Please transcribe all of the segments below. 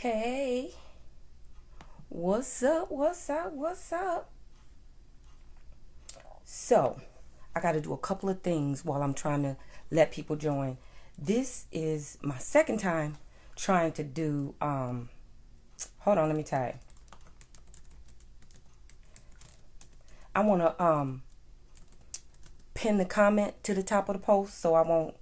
Hey, what's up? What's up? What's up? So, I got to do a couple of things while I'm trying to let people join. This is my second time trying to do hold on, let me type. I want to pin the comment to the top of the post so I won't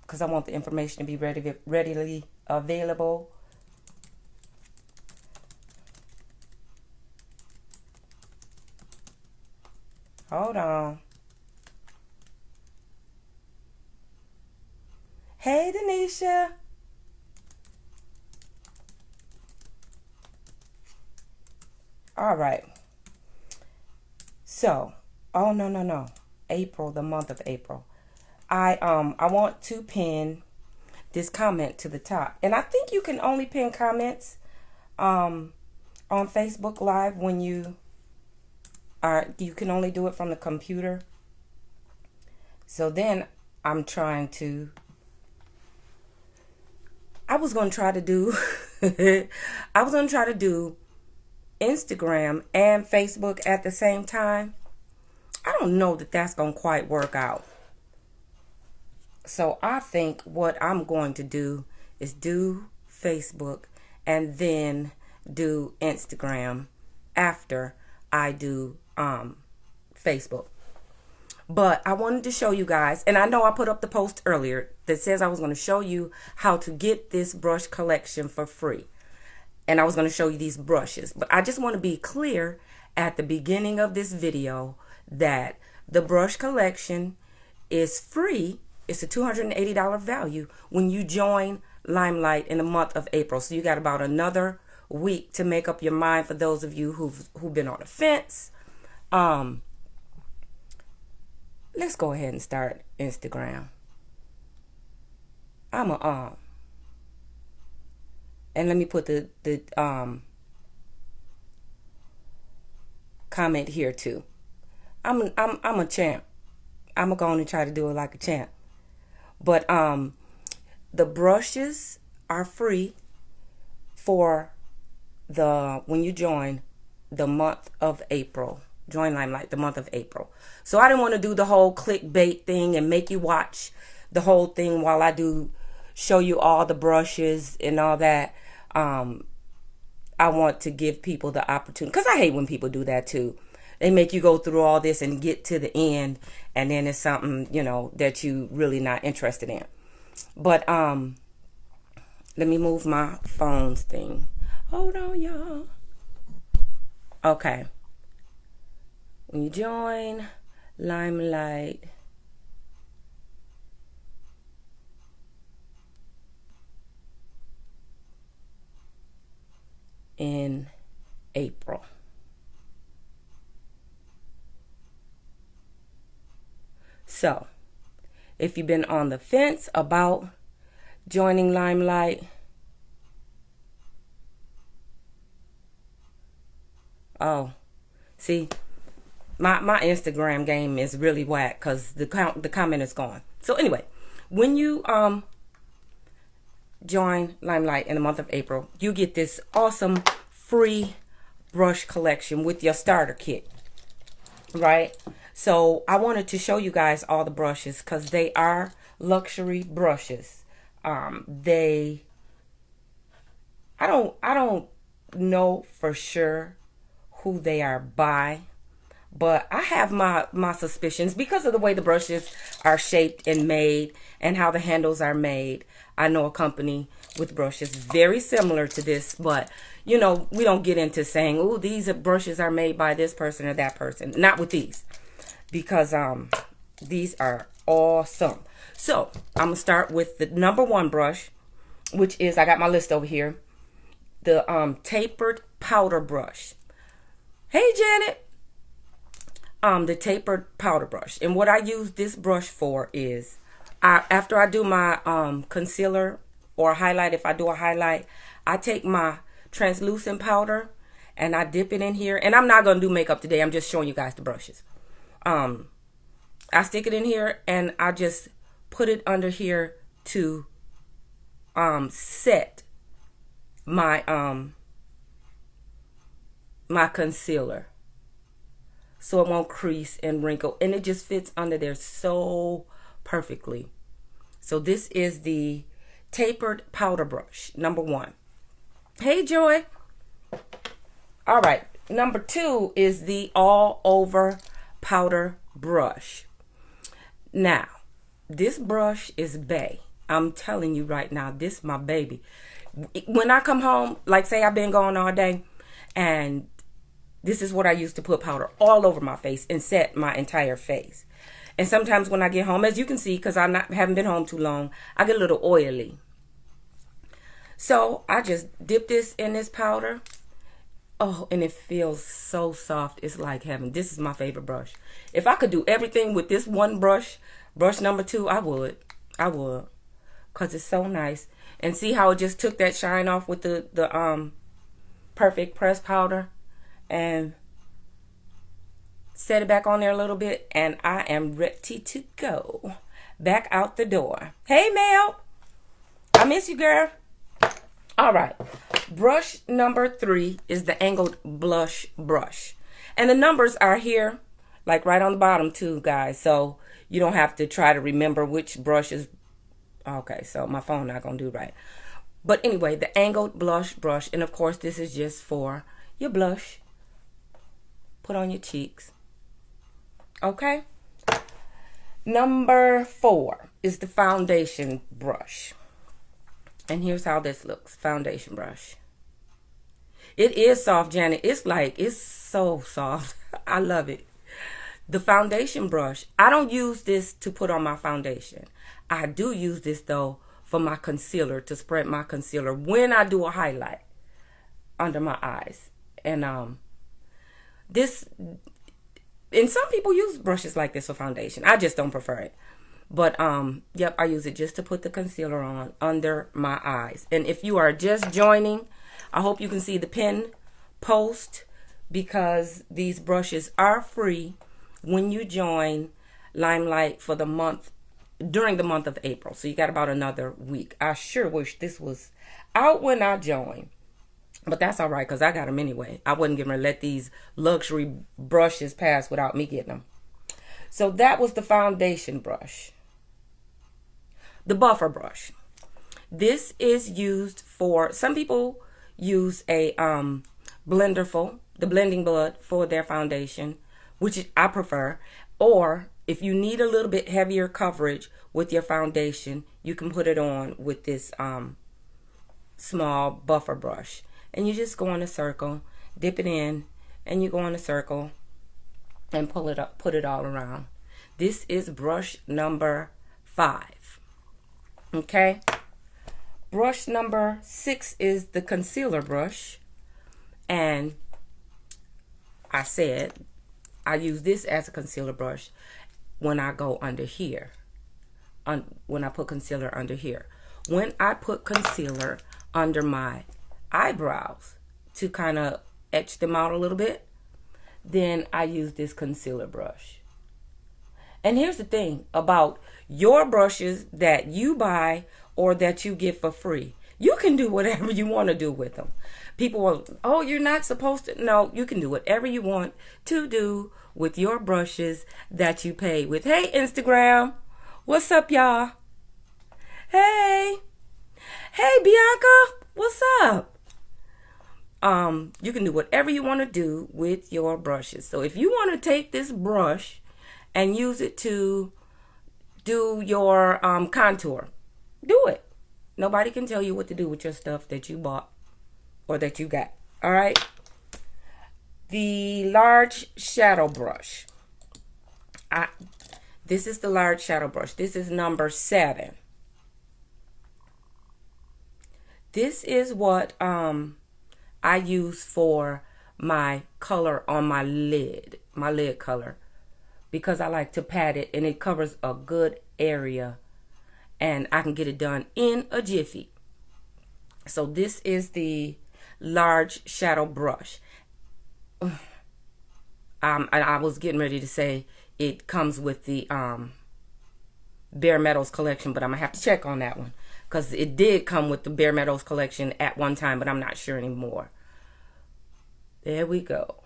cuz I want the information to be readily available. Hold on. Hey, Denisha. All right. So, oh no. April, the month of April. I want to pin this comment to the top. And I think you can only pin comments on Facebook Live when you can only do it from the computer. So then I'm trying to I was going to try to do I was going to try to do Instagram and Facebook at the same time. I don't know that that's going to quite work out. So I think what I'm going to do is do Facebook and then do Instagram after I do Facebook. But I wanted to show you guys, and I know I put up the post earlier that says I was going to show you how to get this brush collection for free. And I was going to show you these brushes. But I just want to be clear at the beginning of this video that the brush collection is free. It's a $280 value when you join Limelight in the month of April. So you got about another week to make up your mind for those of you who've been on the fence. Let's go ahead and start Instagram. And let me put the comment here too. I'm a champ. I'm going to try to do it like a champ. But the brushes are free for when you join the month of April. Join Limelight the month of April. So I didn't want to do the whole clickbait thing and make you watch the whole thing while I do show you all the brushes and all that. I want to give people the opportunity, because I hate when people do that too. They make you go through all this and get to the end, and then it's something, that you really not interested in. But let me move my phone's thing. Hold on, y'all. Okay. When you join Limelight, in April. So, if you've been on the fence about joining Limelight, see, my Instagram game is really whack because the comment is gone. So anyway, when you join Limelight in the month of April, you get this awesome free brush collection with your starter kit, right? So I wanted to show you guys all the brushes because they are luxury brushes. I don't know for sure who they are by, but I have my suspicions because of the way the brushes are shaped and made and how the handles are made. I know a company with brushes very similar to this, but we don't get into saying, oh, these brushes are made by this person or that person. Not with these, because these are awesome. So I'm gonna start with the number one brush, which is, I got my list over here, the tapered powder brush. Hey, Janet. The tapered powder brush. And what I use this brush for is, after I do my concealer or highlight, if I do a highlight, I take my translucent powder and I dip it in here. And I'm not going to do makeup today. I'm just showing you guys the brushes. I stick it in here and I just put it under here to set my my concealer so it won't crease and wrinkle, and it just fits under there so perfectly. So this is the tapered powder brush, number 1. Hey, Joy. All right, number 2 is the all over powder brush. Now, this brush is bae. I'm telling you right now, this is my baby. When I come home, like say I've been gone all day, and this is what I used to put powder all over my face and set my entire face. And sometimes when I get home, as you can see, because haven't been home too long, I get a little oily. So I just dip this in this powder. Oh, and it feels so soft. It's like heaven. This is my favorite brush. If I could do everything with this one brush, brush number 2, I would. I would. Because it's so nice. And see how it just took that shine off with the perfect pressed powder. And set it back on there a little bit. And I am ready to go. Back out the door. Hey, Mel. I miss you, girl. All right. Brush number 3 is the angled blush brush. And the numbers are here, like right on the bottom too, guys. So you don't have to try to remember which brush is. Okay, so my phone not going to do right. But anyway, the angled blush brush. And of course, this is just for your blush. Put on your cheeks. Okay. Number 4 is the foundation brush. And here's how this looks. Foundation brush. It is soft, Janet. It's so soft. I love it. The foundation brush. I don't use this to put on my foundation. I do use this, though, for my concealer, to spread my concealer when I do a highlight under my eyes. And some people use brushes like this for foundation. I just don't prefer it. But, yep, I use it just to put the concealer on under my eyes. And if you are just joining, I hope you can see the pin post, because these brushes are free when you join Limelight for the month, during the month of April. So you got about another week. I sure wish this was out when I joined. But that's all right, because I got them anyway. I wasn't going to let these luxury brushes pass without me getting them. So that was the foundation brush. The buffer brush. This is used for, some people use a blenderful, the blending blood for their foundation, which I prefer. Or if you need a little bit heavier coverage with your foundation, you can put it on with this small buffer brush. And you just go in a circle, dip it in, and you go in a circle and pull it up, put it all around. This is brush number 5. Okay. Brush number 6 is the concealer brush. And I said I use this as a concealer brush when I go under here. When I put concealer under here. When I put concealer under my eyebrows to kind of etch them out a little bit, then I use this concealer brush. And here's the thing about your brushes that you buy or that you get for free. You can do whatever you want to do with them. People will, oh, you're not supposed to. No, you can do whatever you want to do with your brushes that you pay with. Hey, Instagram. What's up, y'all? Hey. Hey, Bianca. What's up? You can do whatever you want to do with your brushes. So if you want to take this brush and use it to do your contour, do it. Nobody can tell you what to do with your stuff that you bought or that you got. All right. The large shadow brush. This is the large shadow brush. This is number 7. This is what I use for my color on my lid color, because I like to pat it and it covers a good area and I can get it done in a jiffy. So this is the large shadow brush. I was getting ready to say it comes with the Bare Metals collection, but I'm gonna have to check on that one because it did come with the Bare Meadows collection at one time, but I'm not sure anymore. There we go.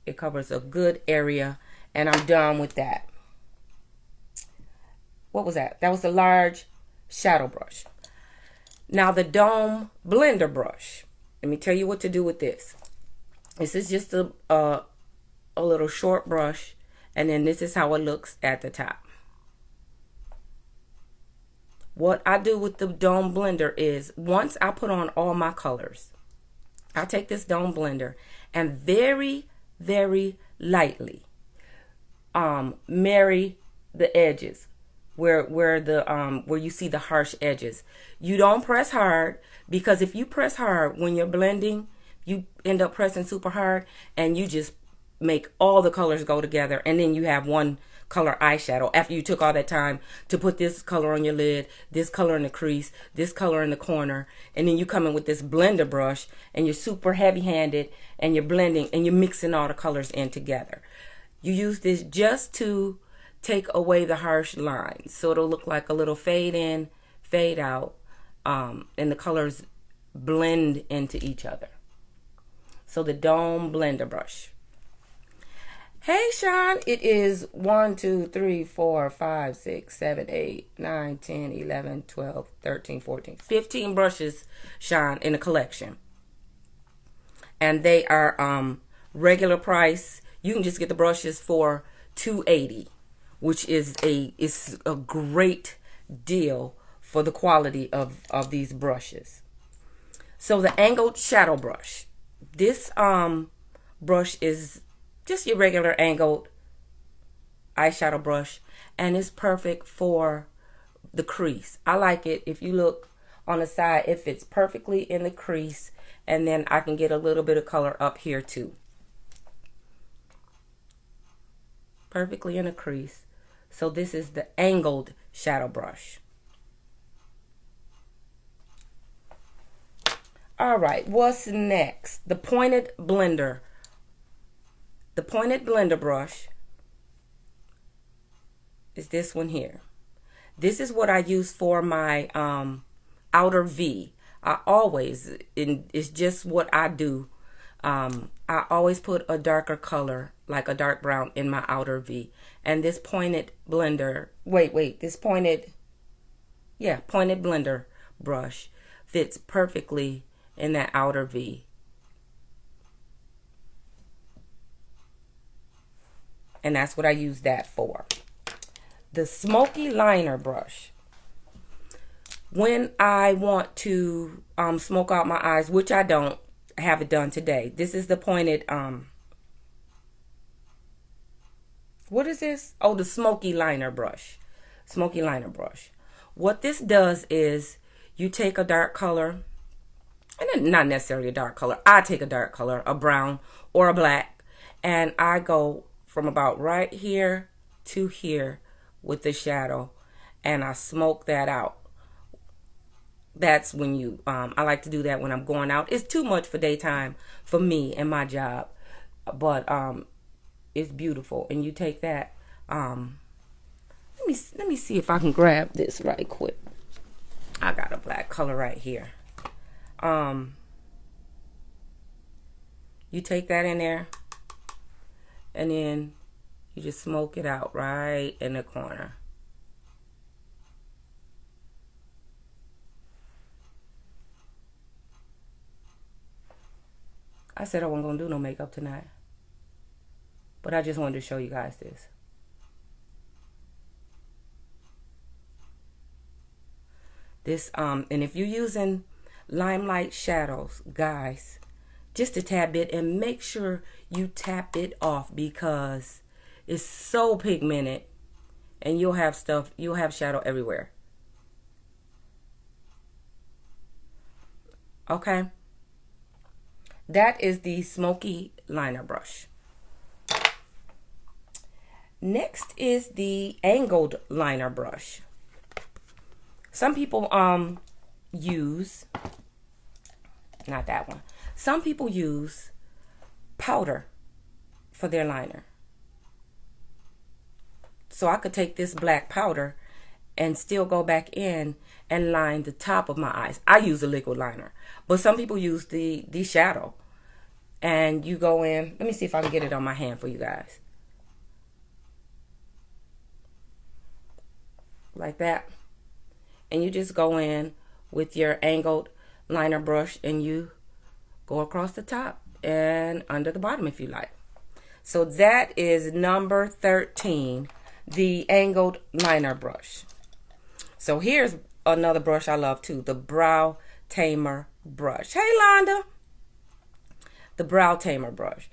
It covers a good area, and I'm done with that. What was that? That was the large shadow brush. Now the Dome blender brush. Let me tell you what to do with this. This is just a little short brush, and then this is how it looks at the top. What I do with the Dome blender is, once I put on all my colors, I take this Dome blender and very, very lightly marry the edges where you see the harsh edges. You don't press hard, because if you press hard when you're blending, you end up pressing super hard and you just make all the colors go together, and then you have one color eyeshadow after you took all that time to put this color on your lid, this color in the crease, this color in the corner, and then you come in with this blender brush and you're super heavy handed and you're blending and you're mixing all the colors in together. You use this just to take away the harsh lines, so it'll look like a little fade in, fade out, and the colors blend into each other. So the Dome blender brush. Hey Sean, it is 1, 2, 3, 4, 5, 6, 7, 8, 9, 10, 11, 12, 13, 14, 15 brushes, Sean, in a collection. And they are regular price. You can just get the brushes for $2.80, which is a great deal for the quality of these brushes. So the angled shadow brush. This brush is just your regular angled eyeshadow brush, and it's perfect for the crease. I like it. If you look on the side, it fits perfectly in the crease, and then I can get a little bit of color up here too. Perfectly in the crease. So this is the angled shadow brush. All right, what's next? The pointed blender. The pointed blender brush is this one here. This is what I use for my outer V. It's just what I do. I always put a darker color, like a dark brown, in my outer V. And this pointed blender, this pointed blender brush fits perfectly in that outer V. And that's what I use that for. The smoky liner brush. When I want to smoke out my eyes, which I don't have it done today. This is the pointed, what is this? Oh, the smoky liner brush. Smoky liner brush. What this does is you take a dark color, and not necessarily a dark color. I take a dark color, a brown or a black, and I go from about right here to here with the shadow, and I smoke that out. That's when I like to do that when I'm going out. It's too much for daytime for me and my job, but it's beautiful. And you take that. Let me see if I can grab this right quick. I got a black color right here. You take that in there, and then you just smoke it out right in the corner. I said I wasn't going to do no makeup tonight, but I just wanted to show you guys this. And if you're using Limelight shadows, guys, just a tad bit, and make sure you tap it off, because it's so pigmented and you'll have shadow everywhere. Okay, that is the smoky liner brush. Next is the angled liner brush. Some people use, not that one. Some people use powder for their liner. So I could take this black powder and still go back in and line the top of my eyes. I use a liquid liner, but some people use the shadow. And you go in. Let me see if I can get it on my hand for you guys. Like that. And you just go in with your angled liner brush and you go across the top and under the bottom if you like. So that is number 13, the angled liner brush. So here's another brush I love too, the Brow Tamer brush. Hey, Londa. The Brow Tamer brush.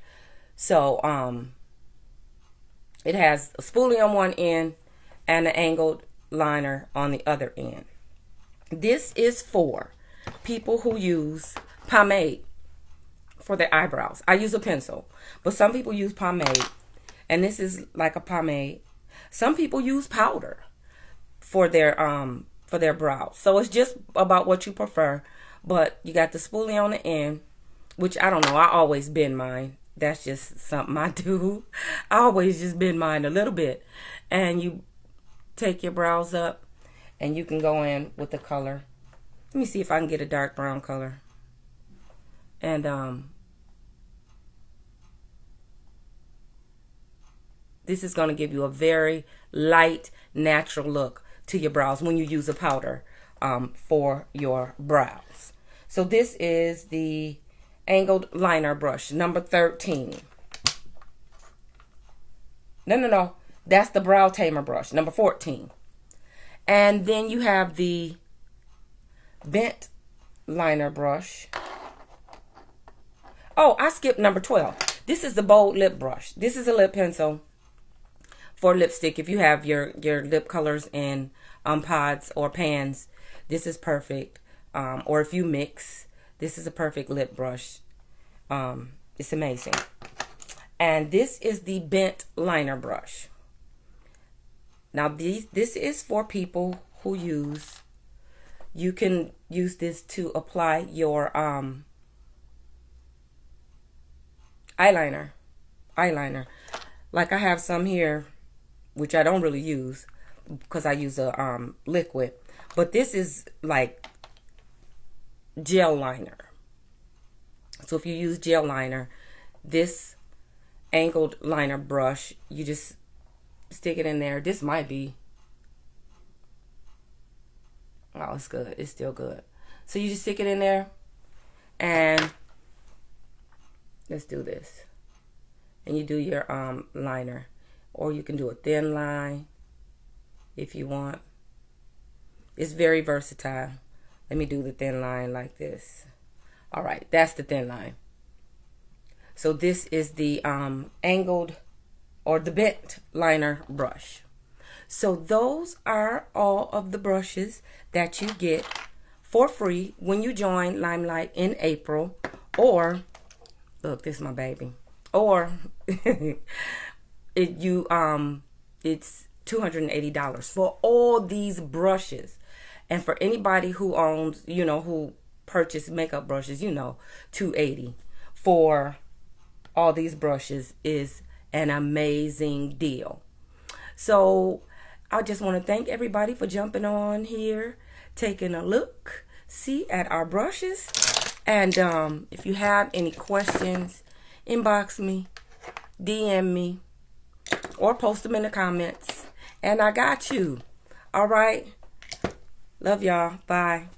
So it has a spoolie on one end and an angled liner on the other end. This is for people who use pomade for their eyebrows. I use a pencil, but some people use pomade, and this is like a pomade. Some people use powder for their brows. So it's just about what you prefer. But you got the spoolie on the end, which I don't know. I always bend mine. That's just something I do. I always just bend mine a little bit, and you take your brows up, and you can go in with the color. Let me see if I can get a dark brown color. And this is going to give you a very light, natural look to your brows when you use a powder for your brows. So this is the angled liner brush, number 13. No. That's the Brow Tamer brush, number 14. And then you have the bent liner brush. Oh, I skipped number 12. This is the bold lip brush. This is a lip pencil for lipstick. If you have your lip colors in pods or pans, this is perfect. Or if you mix, this is a perfect lip brush. It's amazing. And this is the bent liner brush. Now this is for people who use, you can use this to apply your eyeliner. Like I have some here, which I don't really use because I use a liquid. But this is like gel liner. So if you use gel liner, this angled liner brush, you just stick it in there. This might be, oh, it's good. It's still good. So you just stick it in there, and let's do this. And you do your liner, or you can do a thin line if you want. It's very versatile. Let me do the thin line like this. All right, that's the thin line. So this is the angled or the bent liner brush. So those are all of the brushes that you get for free when you join Limelight in April. Or, look, this is my baby. Or it's $280 for all these brushes. And for anybody who owns, who purchase makeup brushes, $280 for all these brushes is an amazing deal. So I just want to thank everybody for jumping on here, taking a look, see at our brushes. And if you have any questions, inbox me, DM me, or post them in the comments. And I got you. All right. Love y'all. Bye.